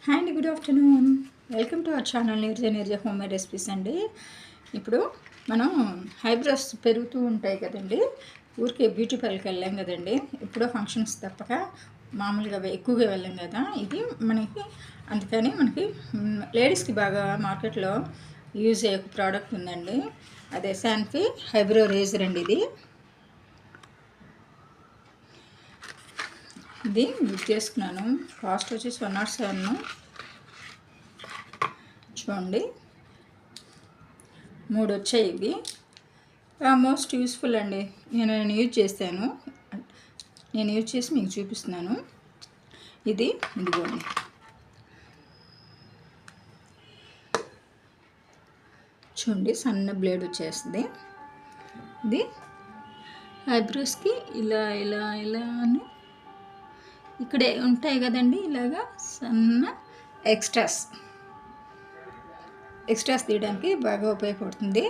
Hi అండి, good afternoon. Welcome to our channel Nirja home made recipes అండి. ఇప్పుడు మనం ఐబ్రోస్ పెరుగుతూ ఉంటాయి కదండి, ఊరికే బ్యూటీ పార్లర్కి వెళ్ళాం కదండి, ఇప్పుడు ఫంక్షన్స్ తప్పక మామూలుగా ఎక్కువగా వెళ్ళాం కదా. ఇది మనకి అందుకని మనకి లేడీస్కి బాగా మార్కెట్లో యూజ్ అయ్యే ఒక ప్రోడక్ట్ ఉందండి. అదే శాన్ఫీ ఐబ్రో రేజర్ అండి. ఇది బుక్ చేసుకున్నాను. కాస్ట్ వచ్చేసి 107. చూడండి, 3 వచ్చాయి. ఇవి మోస్ట్ యూస్ఫుల్ అండి. నేను యూజ్ చేశాను. నేను యూజ్ చేసి మీకు చూపిస్తున్నాను. ఇదిగోండి, చూడండి, సన్న బ్లేడ్ వచ్చేస్తుంది. ఇది ఐబ్రోస్కి ఇలా ఇలా ఇలా అని ఇక్కడే ఉంటాయి కదండి, ఇలాగా సన్న ఎక్స్ట్రాస్ తీయడానికి బాగా ఉపయోగపడుతుంది.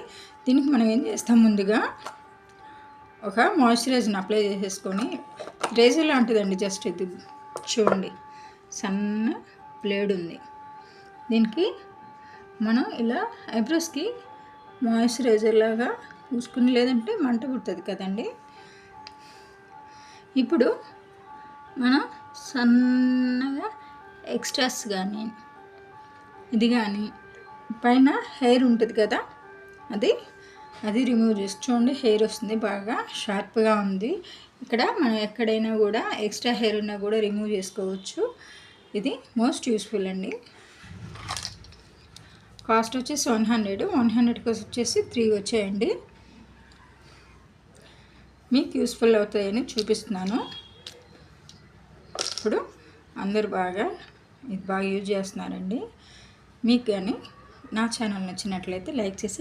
దీనికి మనం ఏం చేస్తాం, ముందుగా ఒక మాయిశ్చరైజర్ని అప్లై చేసేసుకొని, రేజర్ లాంటిదండి, జస్ట్ ఇది చూడండి, సన్న బ్లేడ్ ఉంది. దీనికి మనం ఇలా ఐబ్రోస్కి మాయిశ్చరైజర్ లాగా పూసుకుని, లేదంటే మంట పుడుతుంది కదండి. ఇప్పుడు మనం సన్నగా ఎక్స్ట్రాస్ కానీ ఇది కానీ పైన హెయిర్ ఉంటుంది కదా, అది రిమూవ్ చేసి చూడండి, హెయిర్ వస్తుంది, బాగా షార్ప్గా ఉంది. ఇక్కడ మనం ఎక్కడైనా కూడా ఎక్స్ట్రా హెయిర్ ఉన్నా కూడా రిమూవ్ చేసుకోవచ్చు. ఇది మోస్ట్ యూస్ఫుల్ అండి. కాస్ట్ వచ్చేసి 100 వచ్చేసి 3 వచ్చాయండి. మీకు యూస్ఫుల్ అవుతాయని చూపిస్తున్నాను. ఇప్పుడు అందరూ ఇది బాగా యూజ్ చేస్తున్నారండి. మీకు కానీ నా ఛానల్ నచ్చినట్లయితే లైక్ చేసి